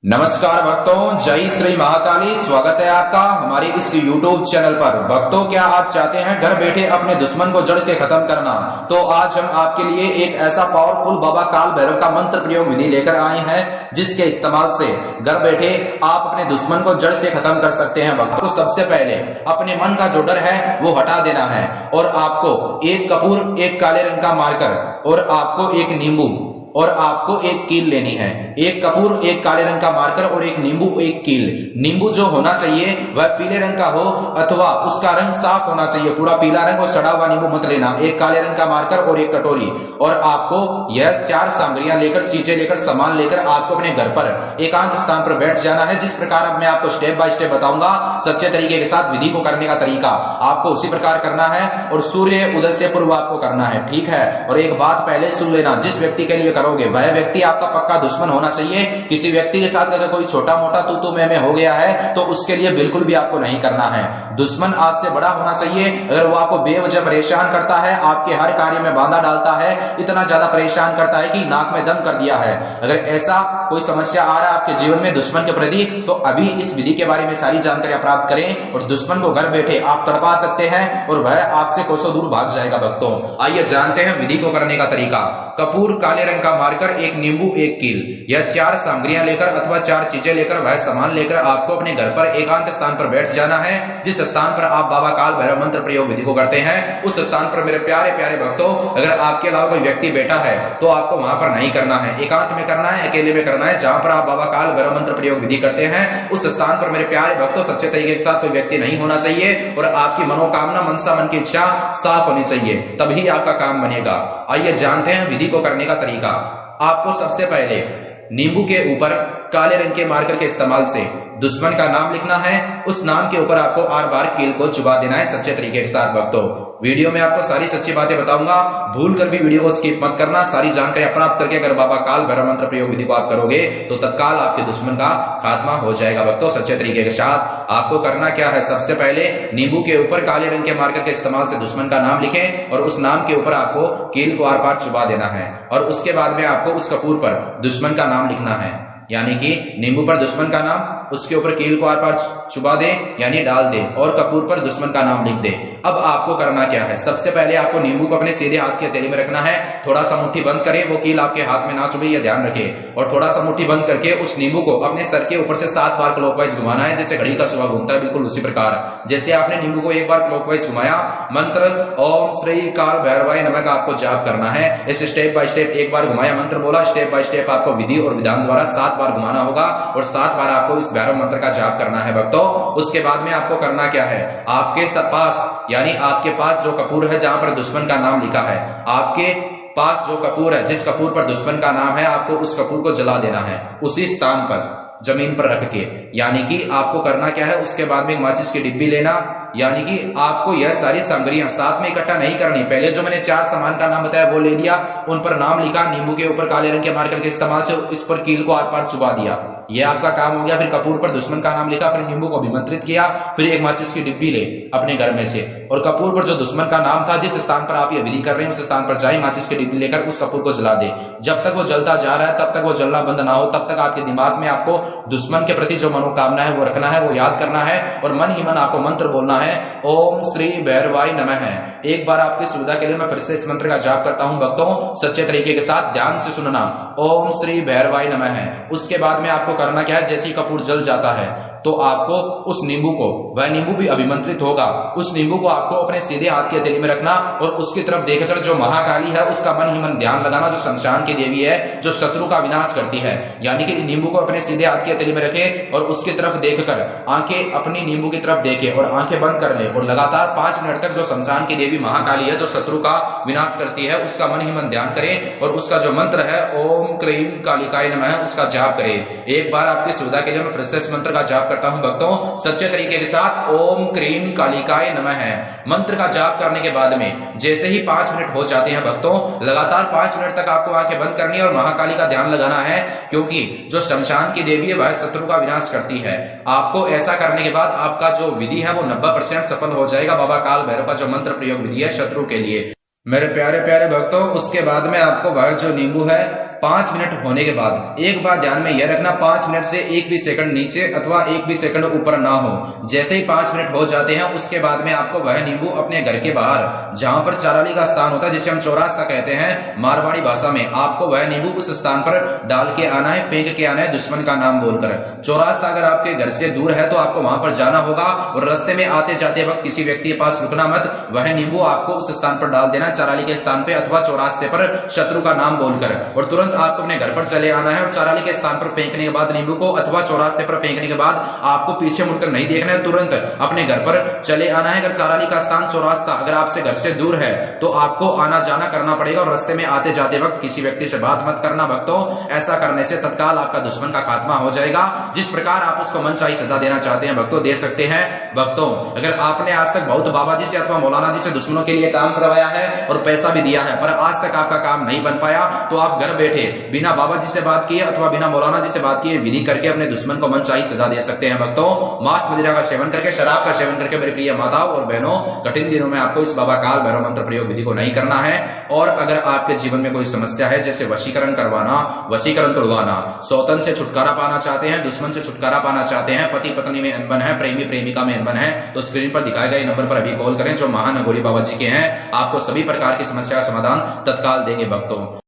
नमस्कार भक्तों, जय श्री महाकाली। स्वागत है आपका हमारे इस YouTube चैनल पर। भक्तों, क्या आप चाहते हैं घर बैठे अपने दुश्मन को जड़ से खत्म करना? तो आज हम आपके लिए एक ऐसा पावरफुल बाबा काल भैरव का मंत्र प्रयोग विधि लेकर आए हैं, जिसके इस्तेमाल से घर बैठे आप अपने दुश्मन को जड़ से खत्म कर सकते हैं। भक्तों, सबसे पहले अपने मन का जो डर है वो हटा देना है और आपको एक कपूर, एक काले रंग का मार्कर और आपको एक नींबू और आपको एक कील लेनी है। एक कपूर, एक काले रंग का मार्कर और एक नींबू, एक कील। नींबू जो होना चाहिए वह पीले रंग का हो अथवा उसका रंग साफ होना चाहिए, पूरा पीला रंग और सड़ा हुआ नींबू मत लेना। एक काले रंग का मार्कर और एक कटोरी। और आपको यह 4 सामग्रियां लेकर, चीजें लेकर, सामान लेकर आपको अपने घर पर एकांत स्थान पर बैठ जाना है। जिस प्रकार अब मैं आपको स्टेप बाय स्टेप बताऊंगा, सच्चे तरीके के साथ विधि को करने का तरीका आपको उसी प्रकार करना है और सूर्य उदय से पूर्व आपको करना है, ठीक है। और एक बात पहले सुन लेना, जिस व्यक्ति के लिए वह व्यक्ति आपका पक्का दुश्मन होना चाहिए। किसी व्यक्ति के साथ अगर कोई छोटा मोटा तू मैं हो गया है तो उसके लिए बिल्कुल भी आपको नहीं करना है। दुश्मन आपसे बड़ा होना चाहिए। अगर वो आपको बेवजह परेशान करता है, आपके हर कार्य में बाधा डालता है, इतना ज्यादा परेशान करता है कि नाक में दम कर दिया है, अगर ऐसा कोई समस्या आ रहा है आपके जीवन में दुश्मन के प्रति, तो अभी इस विधि के बारे में सारी जानकारी प्राप्त करें और दुश्मन को घर बैठे आप तड़पा सकते हैं और वह आपसे कोसों दूर भाग जाएगा। भक्तों, आइए जानते हैं विधि को करने का तरीका। कपूर, काले रंग का मार्कर, एक नींबू, एक कील, यह 4 सामग्रियां लेकर अथवा 4 चीजें लेकर, वह सामान लेकर आपको अपने घर पर एकांत स्थान पर बैठ जाना है। जिस स्थान पर आप बाबा काल भैरव मंत्र प्रयोग विधि को करते हैं, उस स्थान पर मेरे प्यारे प्यारे भक्तों, अगर आपके अलावा कोई व्यक्ति बैठा है तो आपको वहां पर नहीं करना है, एकांत में करना है, अकेले में करना है। जहां पर आप बाबा काल भैरव मंत्र प्रयोग विधि करते हैं, उस स्थान पर मेरे प्यारे भक्तों सच्चे तरीके के साथ कोई व्यक्ति नहीं होना चाहिए और आपकी मनोकामना, मनसा, मन की इच्छा साफ होनी चाहिए, तभी आपका काम बनेगा। आइए जानते हैं विधि को करने का तरीका। आपको सबसे पहले नींबू के ऊपर काले रंग के मार्कर के इस्तेमाल से दुश्मन का नाम लिखना है। उस नाम के ऊपर आपको 8 बार कील को चुबा देना है सच्चे तरीके के साथ। भक्तों, वीडियो में आपको सारी सच्ची बातें बताऊंगा, भूल कर भी वीडियो को स्किप मत करना। सारी जानकारी प्राप्त करके अगर बाबा काल भैरव मंत्र प्रयोग विधि को आप करोगे तो तत्काल आपके दुश्मन का खात्मा हो जाएगा। भक्तों, सच्चे तरीके के साथ आपको करना क्या है, सबसे पहले नींबू के ऊपर काले रंग के मार्कर के इस्तेमाल से दुश्मन का नाम लिखें और उस नाम के ऊपर आपको कील को 8 बार चुबा देना है। और उसके बाद में आपको उस कपूर पर दुश्मन का नाम लिखना है, यानी कि नींबू पर दुश्मन का नाम, उसके ऊपर कील को 8 बार चुबा दे यानी डाल दे और कपूर पर दुश्मन का नाम लिख दे। अब आपको करना क्या है, सबसे पहले आपको नींबू को अपने सीधे हाथ की हथेली में रखना है। थोड़ा सा मुट्ठी बंद करें, वो कील आपके हाथ में ना चुभे, यह ध्यान रखें। और थोड़ा सा मुट्ठी बंद करके उस नींबू को अपने सर के ऊपर से 7 बार क्लॉकवाइज घुमाना है, जैसे घड़ी का सुबह घूमता है, बिल्कुल उसी प्रकार। जैसे आपने नींबू को एक बार क्लॉकवाइज घुमाया, मंत्र ओम श्री काल भैरवाय नमः का आपको जाप करना है। इसे स्टेप बाय स्टेप एक बार घुमाया, मंत्र बोला, स्टेप बाय स्टेप आपको विधि और विधान द्वारा 7 बार घुमाना होगा और 7 बार आपको इस भैरव मंत्र का जाप करना है। भक्तों, उसके बाद में आपको करना क्या है, आपके पास यानी आपके पास जो कपूर है जहां पर दुश्मन का नाम लिखा है, आपके पास जो कपूर है, जिस कपूर पर दुश्मन का नाम है, आपको उस कपूर को जला देना है उसी स्थान पर, जमीन पर रख के। यानी कि आपको करना क्या है, उसके बाद में एक माचिस की डिब्बी लेना, यानी कि आपको यह सारी सामग्रियां साथ में इकट्ठा नहीं करनी। पहले जो मैंने 4 सामान का नाम बताया वो ले लिया, उन पर नाम लिखा, नींबू के ऊपर काले रंग के मार्कर के इस्तेमाल से इस पर कील को 8 बार चुबा दिया, यह आपका काम हो गया। फिर कपूर पर दुश्मन का नाम लिखा, फिर नींबू को अभिमंत्रित किया, फिर एक माचिस की डिब्बी ले अपने घर में से और कपूर पर जो दुश्मन का नाम था, जिस स्थान पर आप ये विधि कर रहे हैं उस स्थान पर जाए, माचिस की डिब्बी लेकर उस कपूर को जला दे। जब तक वो जलता जा रहा है तब तक वो जलना बंद ना हो, तब तक आपके दिमाग में आपको दुश्मन के प्रति जो मनोकामना है वो रखना है, वो याद करना है और मन ही मन आपको मंत्र बोलना है, ओम श्री भैरवाय नमः है। एक बार आपकी सुविधा के लिए मैं फिर से इस मंत्र का जाप करता हूं। भक्तों, सच्चे तरीके के साथ ध्यान से सुनना, ओम श्री भैरवाय नमः है। उसके बाद में आपको करना क्या है, जैसे ही कपूर जल जाता है तो आपको उस नींबू को, वह नींबू भी अभिमंत्रित होगा, उस नींबू को आपको अपने सीधे हाथ की हथेली में रखना और उसकी तरफ देखकर जो महाकाली है उसका मन ही मन ध्यान लगाना, जो शमशान की देवी है, जो शत्रु का विनाश करती है। यानी कि नींबू को अपने सीधे हाथ की हथेली में रखे और उसकी तरफ देखकर आंखें अपनी नींबू की तरफ देखे और आंखें बंद कर ले और लगातार 5 मिनट तक जो शमशान की देवी महाकाली है, जो शत्रु का विनाश करती है, उसका मन ही मन ध्यान करे और उसका जो मंत्र है ओम क्रीम कालिकाय नमः, उसका जाप करे। एक बार आपकी सुविधा के लिए मैं फिर से इस मंत्र का जाप करता हूं। भक्तों, सच्चे तरीके के साथ ओम क्रीम कालिकाय नमः है। मंत्र का जाप करने के बाद में जैसे ही 5 मिनट हो जाते हैं भक्तों, लगातार 5 मिनट तक आपको आंखें बंद करनी है और महाकाली का ध्यान लगाना है, क्योंकि जो शमशान की देवी है वह शत्रु का विनाश करती है। आपको ऐसा करने के बाद आपका जो विधि है वो 90% सफल हो जाएगा। बाबा काल भैरव का जो मंत्र प्रयोग विधि है शत्रु के लिए। मेरे प्यारे प्यारे भक्तों, उसके बाद में आपको वह जो नींबू है 5 मिनट होने के बाद एक बात ध्यान में यह रखना, 5 मिनट से एक भी सेकंड नीचे अथवा एक भी सेकंड ऊपर ना हो। जैसे ही 5 मिनट हो जाते हैं उसके बाद में आपको वह नींबू अपने घर के बाहर जहां पर चाराली का स्थान होता है, जिसे हम चौरास्ता कहते हैं मारवाड़ी भाषा में, आपको वह नींबू उस स्थान पर डाल के आना है, फेंक के आना है दुश्मन का नाम बोलकर। चौरास्ता अगर आपके घर से दूर है तो आपको वहां पर जाना होगा और रास्ते में आते जाते वक्त किसी व्यक्ति के पास रुकना मत। वह नींबू आपको उस स्थान पर डाल देना, चाराली के स्थान पे अथवा चौरास्ते पर शत्रु का नाम बोलकर, और तुरंत आपको अपने घर पर चले आना है। और चाराली के स्थान पर फेंकने के बाद नींबू को अथवा चौरास्ते पर फेंकने के बाद आपको पीछे मुड़कर नहीं देखना है, तुरंत अपने घर पर चले आना है। अगर चाराली का स्थान चौरास्ता अगर आपसे घर से दूर है तो आपको आना जाना करना पड़ेगा और रास्ते में आते जाते वक्त किसी व्यक्ति से बात मत करना भक्तों। ऐसा करने से तत्काल आपका दुश्मन का खात्मा हो जाएगा। जिस प्रकार आप उसको मनचाही सजा देना चाहते हैं भक्तों, दे सकते हैं। भक्तों, अगर आपने आज तक बहुत बाबा जी से अथवा मौलाना जी से दुश्मनों के लिए काम करवाया है और पैसा भी दिया है, पर आज तक आपका काम नहीं बन पाया, तो आप घर बैठे बिना बाबा जी से बात किए अथवा बिना मौलाना जी से बात किए विधि करके अपने दुश्मन को मनचाही सजा दे सकते हैं भक्तों। मांस मदिरा का सेवन करके, शराब का सेवन करके मेरी प्रिय माताओं और बहनों, कठिन दिनों में आपको इस बाबा काल भैरव मंत्र प्रयोग विधि को नहीं करना है। और अगर आपके जीवन में कोई समस्या है, जैसे वशीकरण करवाना, वशीकरण तोड़वाना, सौतन से छुटकारा पाना चाहते हैं, दुश्मन से छुटकारा पाना चाहते हैं, पति पत्नी में अनबन है, प्रेमी प्रेमिका में अनबन है, तो स्क्रीन पर दिखाए गए नंबर पर अभी कॉल करें, जो महान अघोरी बाबा जी के हैं। आपको सभी प्रकार की समस्या का समाधान तत्काल देंगे भक्तों।